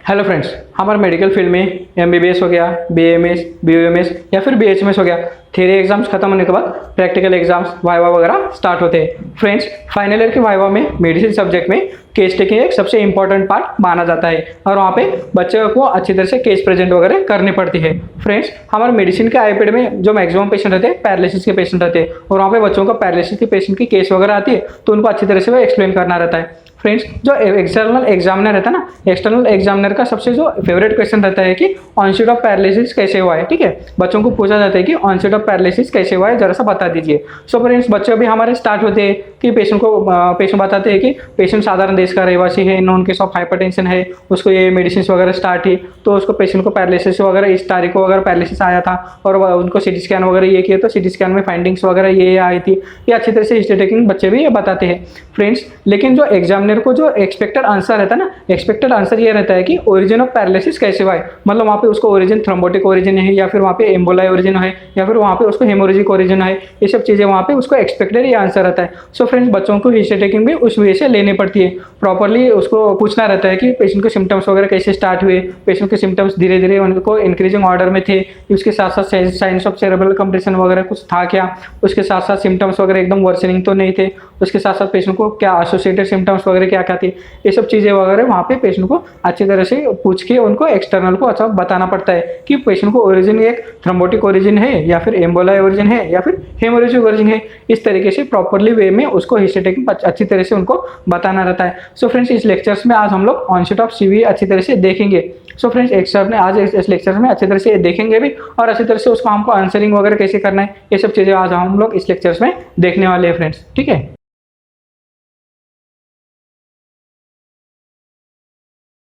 Hello friends, हमारे medical field में MBBS हो गया, बीएमएस, बीयूएमएस या फिर बीएचएमएस हो गया। थ्योरी एग्जाम्स खत्म होने के बाद प्रैक्टिकल एग्जाम्स वाइवा वगैरह स्टार्ट होते हैं। फ्रेंड्स, फाइनल ईयर के वाइवा में मेडिसिन सब्जेक्ट में केस टेकिंग एक सबसे इंपॉर्टेंट पार्ट माना जाता है और वहाँ पे बच्चों को अच्छी तरह से केस प्रेजेंट वगैरह करनी पड़ती है। फ्रेंड्स, हमारे मेडिसिन के आईपीडी में जो मैक्सिमम पेशेंट रहते हैं पैरालिसिस के पेशेंट रहते हैं और वहाँ पे बच्चों को पैरालिसिस के पेशेंट की केस वगैरह आती है तो उनको अच्छी तरह से वो एक्सप्लेन करना रहता है। फ्रेंड्स, जो एक्सटर्नल एग्जामिनर रहता है ना, एक्सटर्नल एग्जामिनर का सबसे जो फेवरेट क्वेश्चन रहता है कि ऑनसेट ऑफ पैरालिसिस कैसे हुआ है। ठीक है, बच्चों को पूछा जाता है कि ऑनसेट ऑफ पैरालिसिस कैसे हुआ है, जरा सा बता दीजिए। सो फ्रेंड्स, बच्चे अभी हमारे स्टार्ट होते हैं कि पेशेंट बताते हैं कि पेशेंट साधारण देश का रहवासी है, नॉन केस ऑफ हाइपरटेंशन है, उसको ये मेडिसिन वगैरह स्टार्ट ही तो उसको पेशेंट को पैरालिसिस वगैरह इस तारीख को वगैरह पैरालिसिस आया था और उनको सिटी स्कैन वगैरह ये किया तो सिटी स्कैन में फाइंडिंग्स वगैरह ये आई थी। ये अच्छी तरह से हिस्ट्री टेकिंग बच्चे भी ये बताते हैं। फ्रेंड्स, लेकिन जो एग्जामिनर को जो एक्सपेक्टेड आंसर रहता है ना, एक्सपेक्टेड आंसर ये रहता है कि ओरिजिन ऑफ पैरालिसिस कैसे हुआ है, मतलब वहाँ पे उसको ओरिजिन थ्रोम्बोटिक ओरिजिन है या फिर वहाँ पे एम्बोलाई ओरिजिन है या फिर वहाँ पे उसको हेमोरेजिक ओरिजिन है। ये सब चीज़ें वहाँ पे उसको एक्सपेक्टेड ये आंसर रहता है। सो फ्रेंड्स, बच्चों को हिस्ट्री टेकिंग भी उस वे से लेनी पड़ती है। प्रॉपरली उसको पूछना रहता है कि पेशेंट के सिम्टम्स वगैरह कैसे स्टार्ट हुए, पेशेंट के सिम्टम्स धीरे धीरे उनको इंक्रीजिंग ऑर्डर में थे, उसके साथ साथ साइंस ऑफ सेरेब्रल कंप्रेशन वगैरह कुछ था क्या, उसके साथ साथ सिम्टम्स वगैरह एकदम वर्सनिंग तो नहीं थे, उसके साथ साथ पेशेंट को क्या एसोसिएटेड सिम्टम्स वगैरह क्या क्या थी, ये सब चीज़ें वगैरह वहाँ पे पेशेंट को अच्छी तरह से पूछ के उनको एक्सटर्नल को अच्छा बताना पड़ता है कि पेशेंट को ओरिजिन एक थ्रोम्बोटिक ओरिजिन है या फिर एम्बोलाई ओरिजिन है या फिर हेमोरेजिक ओरिजिन है। इस तरीके से प्रॉपरली वे में उसको हिस्ट्री टेकिंग अच्छी तरह से उनको बताना रहता है। सो फ्रेंड्स, इस लेक्चर्स में आज हम लोग ऑनसेट ऑफ सीवी अच्छी तरह से देखेंगे। सो फ्रेंड्स, एक सर ने आज इस लेक्चर में अच्छी तरह से देखेंगे भी और अच्छी तरह से उसको हमको आंसरिंग वगैरह कैसे करना है, ये सब चीज़ें आज हम लोग इस लेक्चर्स में देखने वाले हैं फ्रेंड्स। ठीक है।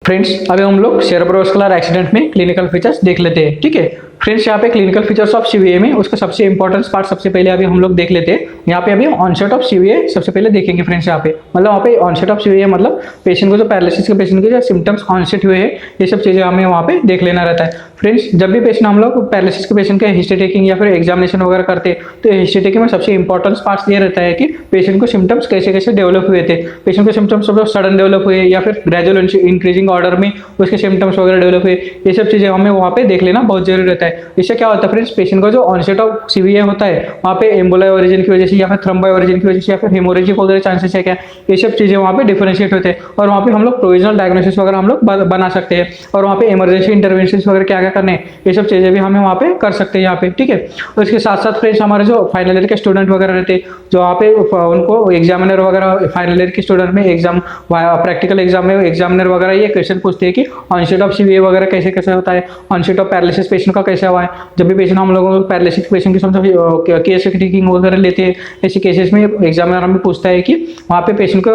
फ्रेंड्स, अभी हम लोग सेरेब्रोवास्कुलर एक्सीडेंट में क्लिनिकल फीचर्स देख लेते हैं। ठीक है फ्रेंड्स, यहाँ पे क्लिनिकल फीचर्स ऑफ सीवीए में उसका सबसे इंपॉर्टेंट पार्ट सबसे पहले अभी हम लोग देख लेते हैं। यहाँ पे अभी ऑनसेट ऑफ सीवीए सबसे पहले देखेंगे फ्रेंड्स। यहाँ पे मतलब वहाँ पे ऑनसेट ऑफ सीवीए मतलब पेशेंट को जो पैरालिसिस के पेशेंट के जो सिम्टम्स ऑनसेट हुए हैं ये सब चीज़ें हमें वहाँ पे देख लेना रहता है। फ्रेंड्स, जब भी पेशेंट हम लोग पैरालिसिस के पेशेंट के हिस्ट्री टेकिंग या फिर एग्जामिनेशन वगैरह करते हैं तो हिस्ट्री टेकिंग में सबसे इंपॉर्टेंट पार्ट ये रहता है कि पेशेंट को सिम्टम्स कैसे कैसे डेवलप हुए थे, पेशेंट को सिम्टम्स सडन डेवलप हुए या फिर ग्रेजुअल इंक्रीजिंग ऑर्डर में उसके सिम्टम्स वगैरह डेवलप हुए, ये सब चीज़ें हमें वहाँ पे देख लेना बहुत जरूरी रहता है। इससे क्या होता है फ्रेंड्स, पेशेंट का जो ऑनसेट ऑफ सीवीए होता है वहाँ पे एम्बोलाई ओरिजिन की वजह से या फिर थ्रोम्बाई ओरिजिन की वजह से या फिर हेमोरेजिक वगैरह चांसेस है क्या, ये सब चीज़ें वहाँ पे डिफरेंशिएट होते हैं और वहाँ पे हम लोग प्रोविजनल डायग्नोसिस वगैरह हम लोग बना सकते हैं और वहाँ पे इमरजेंसी इंटरवेंशन वगैरह क्या क्या करने हैं ये सब चीज़ें भी हमें वहाँ पे कर सकते हैं यहाँ पे। ठीक है, और इसके साथ साथ फ्रेंड्स हमारे जो फाइनल ईयर के स्टूडेंट वगैरह रहते हैं जो वहाँ पे उनको एग्जामिनर वगैरह फाइनल ईयर के स्टूडेंट में एग्जाम प्रैक्टिकल एग्जाम में एग्जामिनर वगैरह ये क्वेश्चन पूछते हैं कि ऑनसेट ऑफ सीवीए वगैरह कैसे कैसे होता है, ऑनसेट ऑफ पैरालिसिस पेशेंट का कैसे हुआ है। जब भी पेशेंट हम लोगों को पैरालिसिस पेशेंट की समझो केस टेकिंग वगैरह लेते हैं, ऐसे केसेस में एग्जामिनर हमें पूछता है कि वहाँ पे पेशेंट को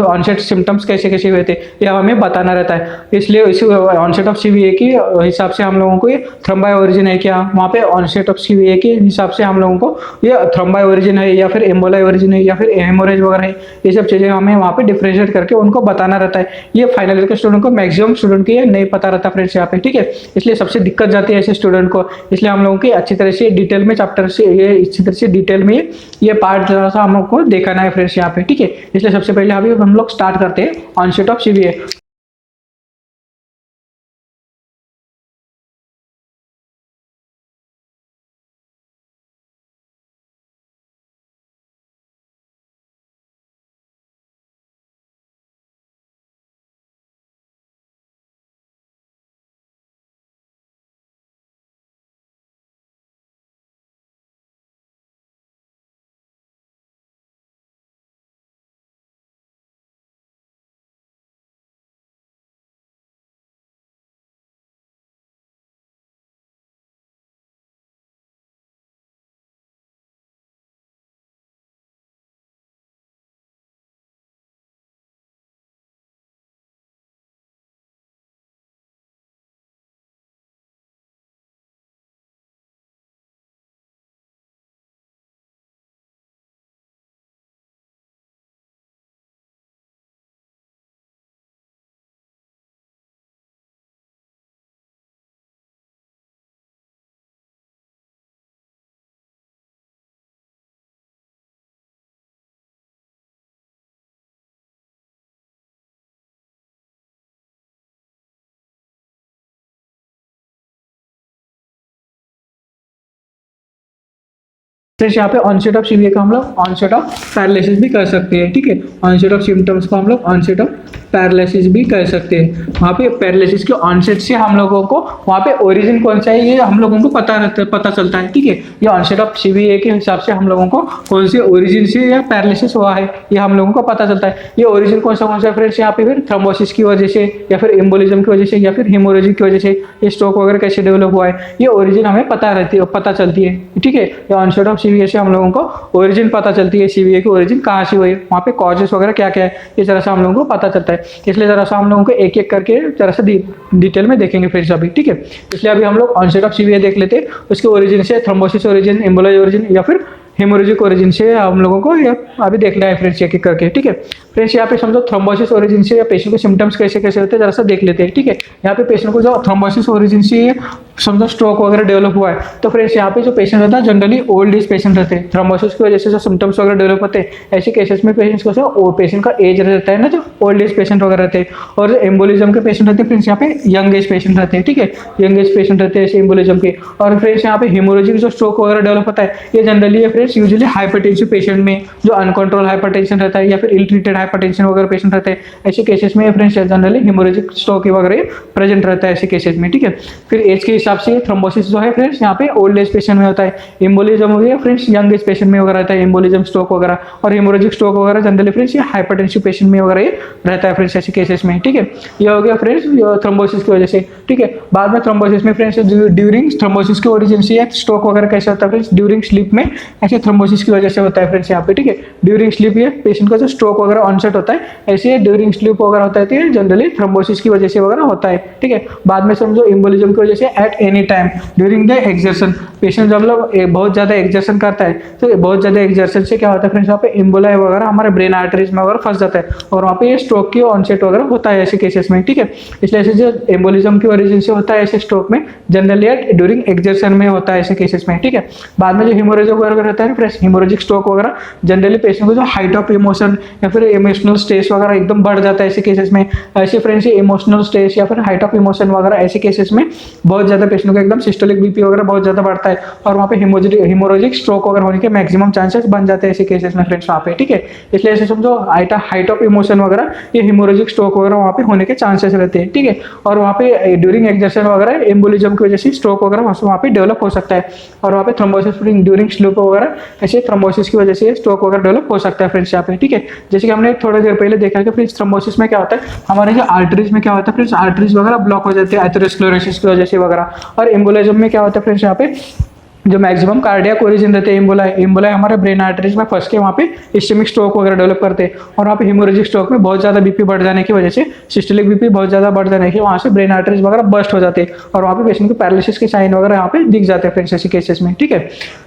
ऑनसेट सिम्टम्स कैसे कैसे हुए थे यह हमें बताना रहता है। इसलिए इस ऑनसेट ऑफ सीवीए के हिसाब से हम लोगों को ये थ्रोम्बाई ओरिजिन है क्या, वहाँ पे ऑनसेट ऑफ सीवीए के हिसाब से हम लोगों को ये थ्रोम्बाई ओरिजिन है या फिर एम्बोलाई ओरिजिन है या फिर हेमोरेज वगैरह है, ये सब चीज़ें हमें वहाँ पे डिफरेंशिएट करके उनको बताना रहता है। ये फाइनल ईयर के स्टूडेंट को मैक्सिमम स्टूडेंट को ये नहीं पता रहता फ्रेंड्स यहाँ पे। ठीक है, इसलिए सबसे दिक्कत जाती है ऐसे स्टूडेंट को, इसलिए हम लोगों की अच्छी तरह से डिटेल में चैप्टर से ये अच्छी तरह से डिटेल में ये पार्ट जरा सा हम लोग को देखना है फ्रेंड्स यहाँ पे। ठीक है, इसलिए सबसे पहले अभी हम लोग स्टार्ट करते हैं ऑनसेट ऑफ सीवीए। फ्रेंड्स यहाँ पे ऑनसेट ऑफ सीवीए का हम लोग ऑनसेट ऑफ पैरालिसिस भी कर सकते हैं, ठीक है। ऑनसेट ऑफ सिम्टम्स को हम लोग ऑनसेट ऑफ पैरालिसिस भी कर सकते हैं। वहाँ पे पैरालिसिस के ऑनसेट से हम लोगों को वहाँ पे ओरिजिन कौन सा है ये हम लोगों को पता चलता है, ठीक है। ये ऑनसेट ऑफ सीवीए के हिसाब से हम लोगों को कौन से ओरिजिन से या पैरालिसिस हुआ है ये हम लोगों को पता चलता है। ये ओरिजिन कौन सा है फ्रेंड्स, यहाँ पे फिर थ्रोम्बोसिस की वजह से या फिर एम्बोलिज्म की वजह से या फिर हेमोरेजिक की वजह से ये स्ट्रोक वगैरह कैसे डेवलप हुआ है, ये ओरिजिन हमें पता चलती है, ठीक है। ये ऑनसेट ऑफ सीवीए से हम लोगों को ओरिजिन पता चलती है, सीवीए की ओरिजिन कहाँ से हुई है, वहाँ पे कॉजेस वगैरह क्या क्या है, ये जरा सा हम लोगों को पता चलता है। इसलिए जरा सा हम लोगों को एक एक करके जरा सा डिटेल में देखेंगे फ्रेंड्स अभी, ठीक है। इसलिए अभी हम लोग ऑनसेट ऑफ सीवीए देख लेते हैं, उसके ओरिजिन से थ्रोम्बोसिस ओरिजिन, एम्बोलाइज ओरिजिन या फिर हेमोरेजिक ओरिजिन से हम लोगों को ये अभी देखना है फ्रेंड्स एक एक करके, ठीक है। फ्रेंड्स यहाँ पे समझो थ्रोम्बोसिस ओरिजिन से या पेशेंट को सिम्टम्स कैसे कैसे होते हैं जरा सा देख लेते हैं, ठीक है। यहाँ पे पेशेंट को जो थ्रोम्बोसिस ओरिजिन से समझो स्ट्रोक वगैरह डेवलप हुआ है, तो फ्रेंड्स यहाँ पे जो पेशेंट होता है जनरली ओल्ड एज पेशेंट रहते हैं। थ्रोम्बोसिस की वजह से जो सिम्टम्स वगैरह डेवलप होते हैं ऐसे केसेस में पेशेंट्स को पेशेंट का एज रहता है ना, जो ओल्ड एज पेशेंट वगैरह रहते हैं। और जो एम्बोलिज्म के पेशेंट रहते हैं फ्रेंड्स यहाँ पे यंग एज पेशेंट रहते हैं, ठीक है। यंग एज पेशेंट रहते हैं ऐसे एम्बोलिज्म के। और फ्रेंड्स यहाँ पे हेमोरेजिक जो स्ट्रोक वगैरह डेवलप होता है ये generally friends usually hypertensive patient में जो अनकंट्रोल हाइपरटेंशन रहता है या फिर इल ट्रीटेड हाइपरटेंशन वगैरह पेशेंट रहते हैं ऐसे केसेस में फ्रेंड्स जनरली हेमोरेजिक स्ट्रोक वगैरह प्रेजेंट रहता है ऐसे केसेस में, ठीक है। फिर एज के हिसाब से थ्रोम्बोसिस जो है फ्रेंड्स यहाँ पे ओल्ड एज पेशेंट में होता है, एम्बोलिज्म हो गया फ्रेंड्स यंग एज पेशेंट में वगैरह रहता है एम्बोलिज्म स्ट्रोक वगैरह। और हेमोरेजिक स्ट्रोक वगैरह जनरली फ्रेंड्स ये हाइपरटेंसिव पेशेंट में वगैरह ये रहता है फ्रेंड्स ऐसे केसेस में, ठीक है। ये हो गया फ्रेंड्स थ्रोम्बोसिस की वजह से, ठीक है। बाद में थ्रोम्बोसिस में फ्रेंड्स ड्यूरिंग थ्रोम्बोसिस के ओरिजिन से स्ट्रोक वगैरह कैसे होता है फ्रेंड्स, ड्यूरिंग स्लीप में ऐसे थ्रोम्बोसिस की वजह से होता है फ्रेंड्स यहाँ पे, ठीक है। ड्यूरिंग स्लीप ये पेशेंट का जो स्ट्रोक वगैरह ऑनसेट होता है ऐसे ड्यूरिंग स्लीप वगैरह होता है जनरली थ्रोम्बोसिस की वजह से वगैरह होता है, ठीक है। बाद में समझो एम्बोलिज्म की वजह से at any time during the exertion, patient जब लोग बहुत ज़्यादा एक्सर्शन करता है तो बहुत ज़्यादा एक्सर्शन से क्या होता है फ्रेंड्स यहाँ पे एम्बोलाई वगैरह हमारे ब्रेन आर्टरीज में वगैरह फंस जाता है और वहाँ पे ये स्ट्रोक की ऑनसेट वगैरह होता है ऐसे केसेस में, ठीक है। इसलिए ऐसे जो एम्बोलिज्म की ओरिजिन से होता है ऐसे स्ट्रोक में जनरली ड्यूरिंग एक्सर्शन में होता है ऐसे केसेस में, ठीक है। बाद में जो हेमोरेजिक वगैरह रहता है फ्रेंड्स, हेमोरेजिक स्ट्रोक वगैरह जनरली पेशेंट को जो हाइट ऑफ इमोशन या फिर इमोशनल स्ट्रेस वगैरह एकदम बढ़ जाता है ऐसे केसेस में। ऐसे फ्रेंड्स इमोशनल स्ट्रेस या फिर हाइट ऑफ इमोशन वगैरह ऐसे केसेस में बहुत ज़्यादा पेशेंट को एकदम सिस्टोलिक बीपी वगैरह बहुत ज़्यादा बढ़ता है और वहाँ पे हेमोरेजिक स्ट्रोक वगैरह होने के मैक्सिमम चांसेस बन जाते हैं ऐसे केसेस में फ्रेंड्स वहाँ पे, ठीक है। इसलिए ऐसे समझो हाइट ऑफ इमोशन वगैरह ये हेमोरेजिक स्ट्रोक वगैरह वहाँ पे होने के चांसेस रहते हैं, ठीक है। और वहाँ पे ड्यूरिंग एक्सर्शन वगैरह एम्बोलिज्म की वजह से स्ट्रोक वगैरह वहाँ पे डेवलप हो सकता है और वहाँ पे थ्रोम्बोसिस ड्यूरिंग स्लीप वगैरह ऐसे थ्रोम्बोसिस की वजह से स्ट्रोक वगैरह डेवलप हो सकता है फ्रेंड्स यहाँ पे, ठीक है। जैसे कि हमने थोड़ी देर पहले देखा कि फ्रेंड्स थ्रोम्बोसिस में क्या होता है हमारे जो आर्टरीज में क्या होता है फ्रेंड्स, आर्टरीज वगैरह ब्लॉक हो जाते हैं एथेरोस्क्लेरोसिस की वजह से वगैरह। और एम्बोलिज्म में क्या होता है फ्रेंड्स यहाँ पे जो मैक्सिमम कार्डियक ओरिजिन रहते हैं एम्बोलाई हमारे ब्रेन आर्टरीज में फंस के वहाँ पे इस्केमिक स्ट्रोक वगैरह डेवलप करते हैं और वहाँ पे हेमोरेजिक स्ट्रोक में बहुत ज़्यादा बीपी बढ़ जाने की वजह से सिस्टोलिक बीपी बहुत ज़्यादा बढ़ जाने की वहाँ से ब्रेन आर्टरीज वगैरह बस्ट हो जाते हैं और वहाँ पे पेशेंट को पैरालिसिस के साइन वगैरह यहाँ पे दिख जाते हैं फ्रेंड्स ऐसे केसेस में, ठीक है।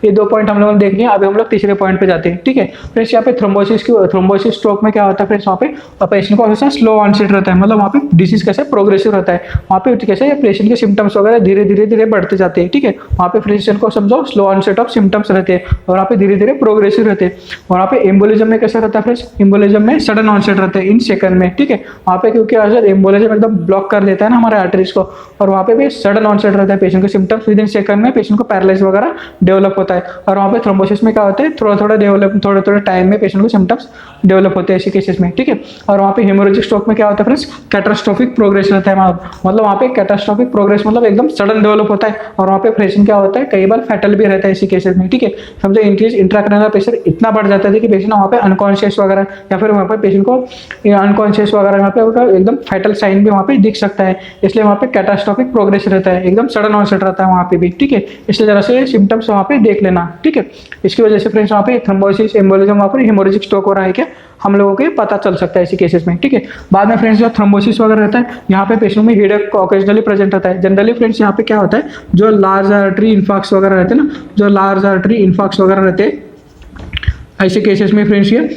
ये 2 पॉइंट हम लोगों ने देख लिया, अभी हम लोग तीसरे पॉइंट पे जाते हैं, ठीक है। फ्रेंड्स यहाँ पे थ्रोम्बोसिस स्ट्रोक में क्या होता है फ्रेंड्स, वहाँ पे पेशेंट को हमेशा स्लो ऑनसेट रहता है, मतलब वहाँ पे डिसीज कैसे प्रोग्रेसिव रहता है, वहाँ पे कैसे पेशेंट के सिम्टम्स वगैरह धीरे धीरे बढ़ते जाते हैं, ठीक है। वहाँ पे पेशेंट को समझो स्लो ऑनसेट सिम्टम्स रहते हैं और वहाँ पे धीरे धीरे प्रोग्रेसिव रहते हैं। और वहाँ पे एम्बोलिज्म में कैसा रहता है फ्रेंड्स, एम्बोलिज्म में सडन ऑनसेट रहता है इन सेकंड में, ठीक है। वहाँ पे क्योंकि अगर एम्बोलिज्म एकदम ब्लॉक कर देता है ना हमारे आर्टरीज को और वहाँ पे भी सडन ऑनसेट रहता है पेशेंट के सिम्टम्स विद इन सेकंड में पेशेंट को पैरालाइज वगैरह डेवलप होता है। और वहाँ पे थ्रोम्बोसिस में क्या होता है थोड़ा टाइम में पेशेंट को सिम्टम्स डेवलप होते हैं ऐसे केसेस में, ठीक है। और वहाँ पे हेमोरेजिक स्ट्रोक में क्या होता है फ्रेंड्स, कैटास्ट्रोफिक प्रोग्रेस रहता है, मतलब वहाँ पे कैटास्ट्रोफिक प्रोग्रेस मतलब एकदम सडन डेवलप होता है और वहाँ पे पेशेंट क्या होता है कई बार फैटल भी रहता है इसी केसेस में, ठीक है। समझो इंक्रीज इंट्राक्रैनियल प्रेशर इतना बढ़ जाता है कि पेशेंट वहाँ पे अनकॉन्शियस वगैरह या फिर वहाँ पे पेशेंट को अनकॉन्शियस वगैरह वहाँ पे एकदम फैटल साइन भी वहाँ पे दिख सकता है, इसलिए वहाँ पे कैटास्ट्रोफिक प्रोग्रेस रहता है, एकदम सडन ऑनसेट रहता है वहाँ पे भी, ठीक है। इसलिए जरा से सिम्टम्स वहाँ पे देख लेना, ठीक है। इसकी वजह से फ्रेंड्स वहाँ पे थ्रोम्बोसिस एम्बोलिज्म वहाँ पर हेमोरेजिक स्ट्रोक हो रहा है क्या हम लोगों को पता चल सकता है ऐसे केसेस में, ठीक है। बाद में फ्रेंड्स जो थ्रोम्बोसिस वगैरह रहता है यहाँ पे पेशेंट में हेडेक ऑकेजनली प्रेजेंट रहता है। जनरली फ्रेंड्स यहाँ पे क्या होता है जो लार्ज आर्टरी इन्फार्क्ट्स वगैरह रहते हैं ना, जो लार्ज आर्टरी इन्फार्क्ट्स वगैरह रहते हैं ऐसे केसेस में फ्रेंड्स ये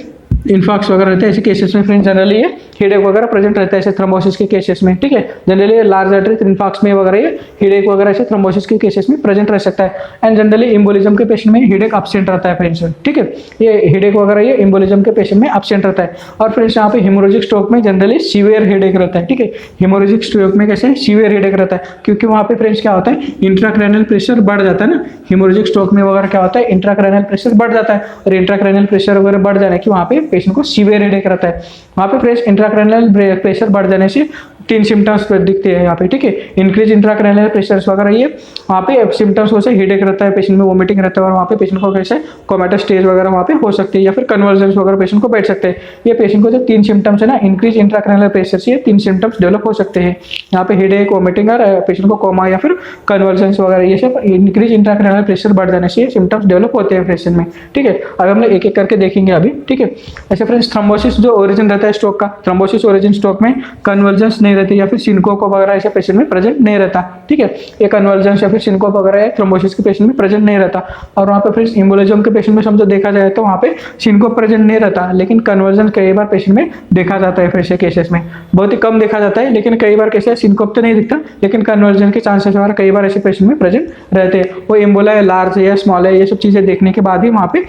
इन्फॉक्स वगैरह रहते हैं, ऐसे केसेस में फ्रेंड्स जनरली ये हेडेक वगैरह प्रेजेंट रहता है ऐसे थ्रोम्बोसिस के केसेस में, ठीक है। जनरली लार्ज आर्टरी इन्फॉक्स में वगैरह ये हेडेक वगैरह ऐसे थ्रोम्बोसिस के केसेस में प्रेजेंट रह सकता है। एंड जनरली एम्बोलिज्म के पेशेंट में हेडेक एब्सेंट रहता है फ्रेंड्स, ठीक है। ये हेडेक वगैरह ये एम्बोलिज्म के पेशेंट में एब्सेंट रहता है। और फ्रेंड्स यहाँ पे हेमोरेजिक स्ट्रोक में जनरली सीवियर हेडेक रहता है, ठीक है। हेमोरेजिक स्ट्रोक में कैसे सीवियर हेडेक रहता है, क्योंकि वहाँ पे फ्रेंड्स क्या होता है, इंट्राक्रैनियल प्रेशर बढ़ जाता है ना। हेमोरेजिक स्ट्रोक में वगैरह क्या होता है, इंट्राक्रैनियल प्रेशर बढ़ जाता है, और इंट्राक्रैनियल प्रेशर वगैरह बढ़ जाने की वहाँ पे पेशेंट को सीवियर हेडेक रहता है। वहाँ पे फ्रेंड्स इंट्राक्रैनियल प्रेशर बढ़ जाने से 3 सिम्टम्स दिखते हैं यहाँ पे, ठीक है। इंक्रीज इंट्राक्रैनियल प्रेशर वगैरह ये वहाँ पे सिम्टम्स हो से हेडेक रहता है, पेशेंट में वोमिटिंग रहता है, और वहाँ पे पेशेंट को कैसे कोमेटस स्टेज वगैरह वहाँ पे हो सकती है, या फिर कन्वर्जेंस वगैरह पेशेंट को बैठ सकते हैं। ये पेशेंट को जो 3 सिम्टम्स है ना, इंक्रीज इंट्राक्रैनियल प्रेशर से 3 सिम्टम्स डेवलप हो सकते हैं यहाँ पे, हेडेक, वोमिटिंग और पेशेंट को कोमा या फिर कन्वर्जेंस वगैरह, ये सब इंक्रीज इंट्राक्रैनियल प्रेशर बढ़ जाने से सिम्टम्स डेवलप होते हैं पेशेंट में, ठीक है। अब हम लोग एक एक करके देखेंगे अभी, ठीक है। ऐसे फ्रेंड्स थ्रोम्बोसिस जो ओरिजिन रहता है स्ट्रोक का, थ्रोम्बोसिस ओरिजिन स्ट्रोक में कन्वर्जेंस नहीं रहती, या फिर सिनकोप वगैरह ऐसे पेशेंट में प्रेजेंट नहीं रहता, ठीक है। ये कन्वर्जेंस या फिर सिनकोप वगैरह थ्रोम्बोसिस के पेशेंट में प्रेजेंट नहीं रहता। और वहाँ पे फिर एम्बोलिज्म के पेशेंट में समझो देखा जाए तो वहाँ पे सिनकोप प्रेजेंट नहीं रहता, लेकिन कन्वर्जन कई बार पेशेंट में देखा जाता है। ऐसे केसेस में बहुत ही कम देखा जाता है, लेकिन कई बार कैसे सिनकोप तो नहीं दिखता, लेकिन कन्वर्जन के चांसेस वगैरह कई बार ऐसे पेशेंट में प्रेजेंट रहते हैं। वो एम्बोला है, लार्ज है या स्मॉल है, ये सब चीज़ें देखने के बाद ही वहाँ पे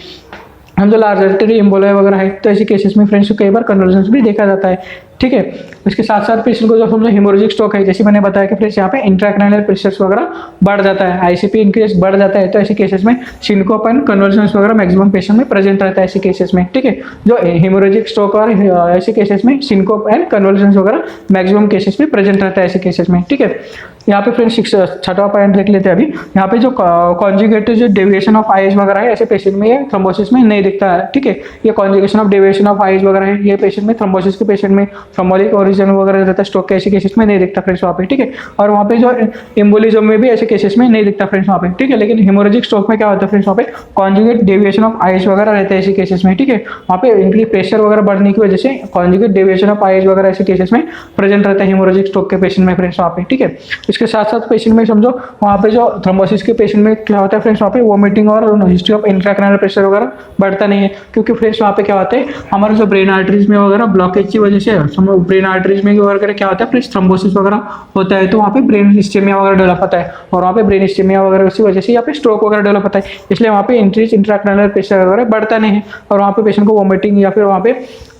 हम जो लार्ज आर्टरी एम्बोला वगैरह है, तो ऐसे केसेस में फ्रेंड्स कई बार कन्वर्जेंस भी देखा जाता है, ठीक है। उसके साथ साथ पेशेंट को जो हम लोग हेमोरेजिक स्ट्रोक है, जैसे मैंने बताया कि फ्रेंड्स यहाँ पे इंट्राक्रैनियल प्रेशर वगैरह बढ़ जाता है, आईसीपी इंक्रीज बढ़ जाता है, तो ऐसे केसेस में सिनकोप एंड कन्वर्जेंस वगैरह मैक्सिमम पेशेंट में प्रेजेंट रहता है ऐसे केसेस में, ठीक है। जो हेमोरेजिक स्ट्रोक और ऐसे केसेस में सिनकोप एंड कन्वर्जेंस वगैरह मैक्सिमम केसेस में प्रेजेंट रहता है ऐसे केसेस में, ठीक है। यहाँ पे फ्रेंड्स 6वां पॉइंट देख लेते हैं अभी। यहाँ पे जो कॉन्जुगेटेड जो डेविएशन ऑफ आइज वगैरह है, ऐसे पेशेंट में ये थ्रोम्बोसिस में नहीं दिखता है, ठीक है। ये conjugation of deviation of eyes वगैरह है, ये पेशेंट में थ्रोम्बोसिस के पेशेंट में थ्रोम्बोलिक ओरिजिन वगैरह रहता है स्ट्रोक के ऐसे केसेस में नहीं दिखता फ्रेंड्स वहाँ पे, ठीक है। और वहाँ पे जो एम्बोलिज्म में भी ऐसे केसेस में नहीं दिखता फ्रेंड्स वहाँ पे, ठीक है। लेकिन हेमोरेजिक स्ट्रोक में क्या होता है फ्रेंड्स, वहाँ पे कॉन्जुगेट डेविएशन ऑफ आइज वगैरह रहता है ऐसे केसेस में, ठीक है। वहाँ पे इंक्रीज प्रेशर वगैरह बढ़ने की वजह से कॉन्जुगेट डेविएशन ऑफ आइज वगैरह ऐसे केसेस में प्रेजेंट रहता है हेमोरेजिक स्ट्रोक के पेशेंट में फ्रेंड्स वहाँ पे, ठीक है। इसके साथ साथ पेशेंट में समझो वहाँ पे जो थ्रोम्बोसिस के पेशेंट में क्या होता है फ्रेंड्स, वहाँ पे वोमिटिंग और हिस्ट्री ऑफ इंट्राक्रैनियल प्रेशर वगैरह बढ़ता नहीं है, क्योंकि फ्रेंड्स वहाँ पे क्या होता है, हमारे जो ब्रेन आर्टरीज में वगैरह ब्लॉकेज की वजह से ब्रेन आर्टरीज में वगैरह क्या होता है फ्रेंड्स, थ्रोम्बोसिस वगैरह होता है, तो वहाँ पे ब्रेन हिस्टेमिया वगैरह डेवलप होता है, और वहाँ पे ब्रेन हिस्टेमिया वगैरह उसी वजह से यहाँ पे स्ट्रोक वगैरह डेवलप होता है। इसलिए वहाँ पे इंक्रीज इंट्राक्रैनियल प्रेशर वगैरह बढ़ता नहीं है, और वहाँ पे पेशेंट को वोमिटिंग या फिर वहाँ पे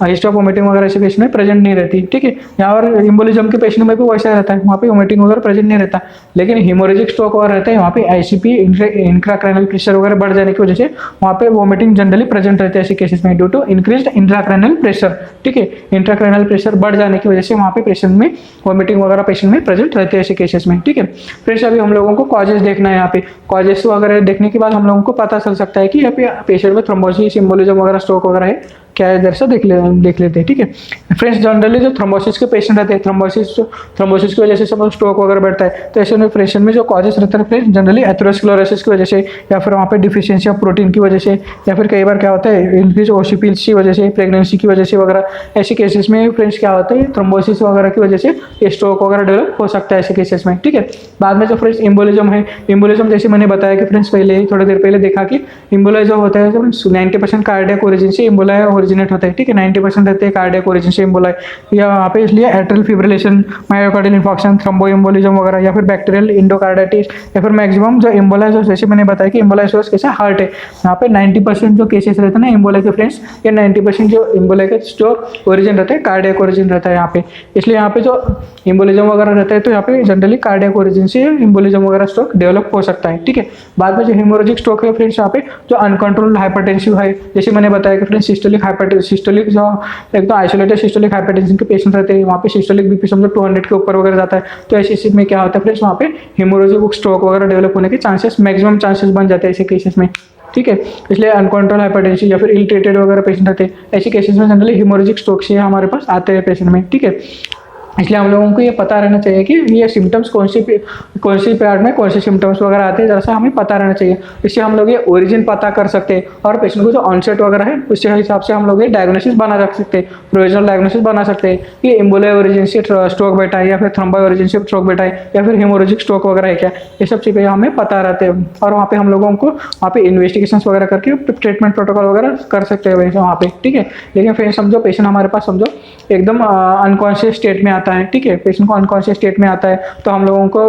हिस्ट्री ऑफ वोमिटिंग वगैरह ऐसे पेशेंट में प्रेजेंट नहीं रहती, ठीक है। यहाँ पर एम्बोलिज्म के पेशेंट में भी वैसा रहता है, वहाँ पे वोमिटिंग वगैरह प्रेजेंट नहीं रहता, लेकिन हेमोरेजिक स्ट्रोक वगैरह रहता है, वहाँ पे आईसीपी इंट्राक्रैनियल प्रेशर वगैरह बढ़ जाने की वजह से वहाँ पे वोमिटिंग जनरली प्रेजेंट रहते हैं ऐसे केसेस में, due to increase intracranial pressure, ठीक है। इंट्राक्रैनियल प्रेशर बढ़ जाने की वजह से वहाँ पे पेशेंट में वोमिटिंग वगैरह पेशेंट में प्रेजेंट रहते हैं ऐसे केसेस में, ठीक है। फ्रेंड्स अभी हम लोगों को कॉजेस देखना है। यहाँ पे कॉजेस वगैरह देखने के बाद हम लोगों को पता चल सकता है कि यहाँ पे पेशेंट में थ्रोम्बोसिस, एम्बोलिज्म वगैरह स्ट्रोक वगैरह है क्या है, इधर से देख लेते हैं, ठीक है। फ्रेंड्स जनरली जो थ्रोम्बोसिस के पेशेंट रहते हैं, थ्रोम्बोसिस की वजह से सब स्ट्रोक वगैरह बढ़ता है, तो ऐसे में पेशेंट में जो कॉजेस रहते हैं फ्रेंड्स जनरली एथेरोस्क्लेरोसिस की वजह से, या फिर वहाँ पे डिफिशियंसी ऑफ प्रोटीन की वजह से, या फिर कई बार क्या होता है इंक्रीज ओसीपीएल्स की वजह से, प्रेगनेंसी की वजह से वगैरह, ऐसे केसेस में फ्रेंड्स क्या होता है थ्रोम्बोसिस वगैरह की वजह से स्ट्रोक वगैरह डेवलप हो सकता है ऐसे केसेस में, ठीक है। बाद में जो फ्रेंड्स एम्बोलिज्म है, एम्बोलिज्म जैसे मैंने बताया कि फ्रेंड्स पहले थोड़ी देर पहले देखा कि एम्बोलिज्म होता है 90% कार्डियक ओरिजिन से एम्बोला ओरिजिनेट होता है, ठीक है। 90% रहते हैं कार्डियक ओरिजिन से एम्बोला, या वहाँ पे इसलिए एट्रियल फिब्रिलेशन, मायोकार्डियल इंफॉक्शन, थ्रोम्बोएम्बोलिज्म वगैरह, या फिर बैक्टीरियल इंडोकार्डाइटिस, या फिर मैक्सिमम जो एम्बोला जो जैसे मैंने बताया कि एम्बोला सोर्स कैसा हार्ट है, यहाँ पे 90% जो केसेस रहते हैं ना एम्बोला के फ्रेंड्स, ये 90% जो एम्बोला का जो ओरिजिन रहता है कार्डियक ओरिजिन रहता है यहाँ पे, इसलिए यहाँ पे जो एम्बोलिज्म वगैरह रहता है तो यहाँ पे जनरली कार्डियक ओरिजिन से एम्बोलिज्म वगैरह स्ट्रोक डेवलप हो सकता है, ठीक है। बाद में जो हेमोरेजिक स्ट्रोक है फ्रेंड्स, यहाँ पे जो अनकंट्रोल्ड हाइपरटेंसिव है, जैसे मैंने बताया कि फ्रेंड्स सिस्टोलिक जो एकदम आइसोलेटेड सिस्टोलिक हाइपरटेंशन के पेशेंट रहते हैं, वहाँ पे सिस्टोलिक बीपी समझो 200 के ऊपर वगैरह जाता है, तो ऐसी स्थिति में क्या होता है फ्रेंड्स, वहाँ पे हेमोरेजिक स्ट्रोक वगैरह डेवलप होने के चांसेस मैक्सिमम चांसेस बन जाते हैं ऐसे केसेस में, ठीक है। इसलिए अनकंट्रोल हाइपरटेंशन या फिर इल ट्रीटेड वगैरह पेशेंट रहते हैं, ऐसे केसेस में जनरली हेमोरेजिक स्ट्रोक से हमारे पास आते हैं पेशेंट में, ठीक है। इसलिए हम लोगों को ये पता रहना चाहिए कि ये सिम्टम्स कौन सी पीरियड में कौन से सिम्टम्स वगैरह आते हैं, जरा हमें पता रहना चाहिए। इससे हम लोग ये ओरिजिन पता कर सकते हैं और पेशेंट को जो ऑनसेट वगैरह है उसके हिसाब से हम लोग ये डायग्नोसिस बना रख सकते हैं, प्रोविजनल डायग्नोसिस बना सकते हैं कि एम्बोलिया ओरिजिन से स्ट्रोक बैठा है या फिर थ्रोम्बो ओरिजिन से स्ट्रोक बैठा है या फिर हेमोरेजिक स्ट्रोक वगैरह है क्या, ये सब चीज़ें हमें पता रहते हैं। और वहाँ पे हम लोगों को वहाँ पे इन्वेस्टिगेशन वगैरह करके ट्रीटमेंट प्रोटोकॉल वगैरह कर सकते हैं वहाँ पे, ठीक है। लेकिन फिर समझो पेशेंट हमारे पास समझो एकदम अनकॉन्शियस स्टेट में आता है, ठीक है, पेशेंट को अनकॉन्शियस स्टेट में आता है तो हम लोगों को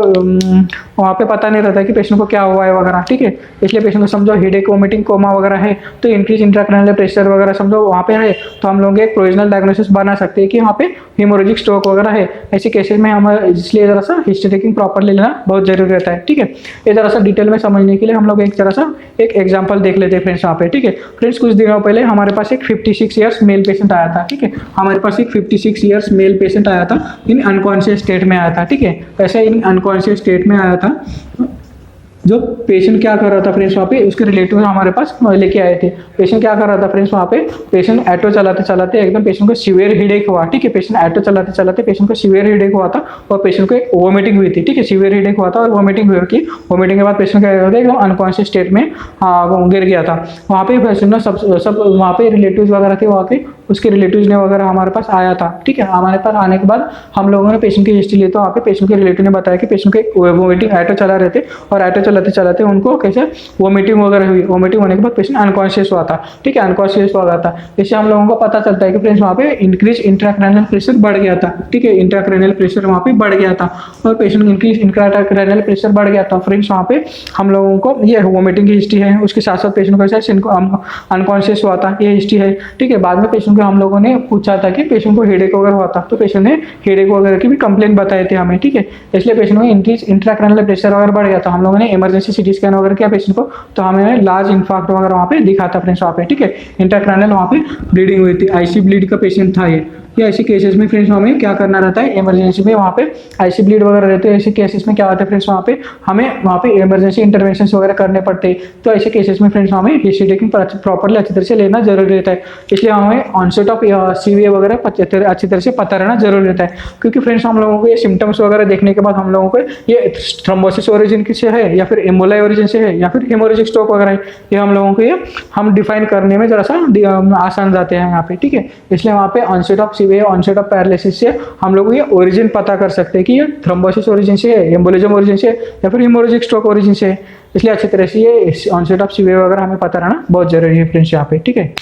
वहाँ पे पता नहीं रहता है कि पेशेंट को क्या हुआ है वगैरह, ठीक है। इसलिए पेशेंट को समझो हेडेक, वोमिटिंग, कोमा वगैरह है तो इंक्रीज इंट्राक्रैनियल प्रेशर वगैरह समझो वहाँ पे है तो हम लोग एक प्रोविजनल डायग्नोसिस बना सकते हैं कि वहाँ पे हेमोरेजिक स्ट्रोक वगैरह है। ऐसे केसेस में हम इसलिए जरा सा हिस्ट्री टेकिंग प्रॉपरली लेना बहुत जरूरी रहता है, ठीक है। ये जरा सा डिटेल में समझने के लिए हम लोग एक जरा सा एक एग्जाम्पल देख लेते हैं फ्रेंड्स यहाँ पे, ठीक है। फ्रेंड्स कुछ दिनों पहले हमारे पास एक 56 ईयर्स मेल पेशेंट आया था, ठीक है। हमारे पास एक 56 ईयर्स मेल पेशेंट आया था, इन अनकॉन्शियस स्टेट में आया था, ठीक है। ऐसे इन अनकॉन्शियस स्टेट में आया था। जो पेशेंट क्या कर रहा था फ्रेंड्स वहाँ पे उसके रिलेटिव हमारे पास लेके आए थे। पेशेंट क्या कर रहा था फ्रेंड्स वहाँ पे, पेशेंट ऑटो चलाते चलाते एकदम पेशेंट को सीवियर हेडेक हुआ, ठीक है। पेशेंट ऑटो चलाते चलाते पेशेंट को सीवियर हेडेक हुआ था और पेशेंट को एक वोमिटिंग हुई थी, ठीक है। सीवियर हेडेक हुआ था और वोमिटिंग हुई थी। वोमिटिंग के बाद पेशेंट क्या हुआ था एकदम अनकॉन्शियस स्टेट में गिर गया था। वहाँ पे पेशेंट ने सब वहाँ पे रिलेटिव वगैरह थे वहाँ के, उसके रिलेटिव्स ने वगैरह हमारे पास आया था, ठीक है। हमारे पास आने के बाद हम लोगों ने पेशेंट की हिस्ट्री ली तो वहाँ पे पेशेंट के रिलेटिव ने बताया कि पेशेंट को एक वोमिटिंग ऑटो चला रहे थे और ऑटो चलाते चलाते उनको कैसे वोमिटिंग वगैरह हुई। वोमिटिंग होने के बाद पेशेंट अनकॉन्शियस हुआ था, ठीक है, अनकॉन्शियस हो गया था। इससे हम लोगों को पता चलता है कि फ्रेंड्स वहाँ पे इंक्रीज इंट्राक्रैनियल प्रेशर बढ़ गया था, ठीक है। इंट्राक्रैनियल प्रेशर वहाँ पे बढ़ गया था और पेशेंट इंक्रीज इंट्राक्रैनियल प्रेशर बढ़ गया था। फ्रेंड्स वहाँ पे हम लोगों को ये वोमिटिंग की हिस्ट्री है, उसके साथ साथ पेशेंट को कैसे अनकॉन्शियस हुआ था ये हिस्ट्री है, ठीक है। बाद में पेशेंट को हम लोगों ने पूछा था कि पेशेंट को हेडेक वगैरह हुआ था तो पेशेंट ने हेडेक वगैरह की भी कंप्लेंट बताए थे हमें, ठीक है। इसलिए पेशेंट को इंक्रीज इंट्राक्रैनियल प्रेशर वगैरह बढ़ गया था। हम लोगों ने इमरजेंसी सीटी स्कैन वगैरह किया पेशेंट को तो हमें लार्ज इन्फार्क्ट वगैरह वहाँ पे दिखा था फ्रेंड्स वहाँ पे, ठीक है। इंट्राक्रैनियल वहाँ पे ब्लीडिंग हुई थी, आईसी ब्लीड का पेशेंट था ये। ऐसे केसेस में फ्रेंड्स हमें क्या करना रहता है, इमरजेंसी में वहाँ पे आईसी ब्लीड वगैरह रहते हैं, ऐसे केसेस में क्या होता है फ्रेंड्स वहाँ पे हमें वहाँ पे इमरजेंसी इंटरवेंशन वगैरह करने पड़ते हैं। तो ऐसे केसेस में फ्रेंड्स हमें हिस्ट्री टेकिंग प्रॉपरली अच्छी तरह से लेना जरूरी रहता है। इसलिए हमें ऑनसेट ऑफ सीवीए वगैरह अच्छी तरह से पता रहना जरूरी रहता है, क्योंकि फ्रेंड्स हम लोगों को ये सिम्टम्स वगैरह देखने के बाद हम लोगों को ये थ्रोम्बोसिस ओरिजिन से है या फिर एम्बोलिया ओरिजिन से है या फिर हेमोरेजिक स्ट्रोक वगैरह है, ये हम लोगों को ये हम डिफाइन करने में जरा सा आसान जाते हैं यहाँ पे, ठीक है। इसलिए वहाँ पे onset of CVA, onset of paralysis से हम लोग ये ओरिजिन पता कर सकते हैं कि ये थ्रोम्बोसिस ओरिजिन से है, एम्बोलिज्म ओरिजिन से या फिर हेमोरेजिक स्ट्रोक ओरिजिन से है। इसलिए अच्छी तरह से ये ऑनसेट ऑफ सीवीए वगैरह हमें पता रहना बहुत जरूरी है फ्रेंड्स यहाँ पे, ठीक है।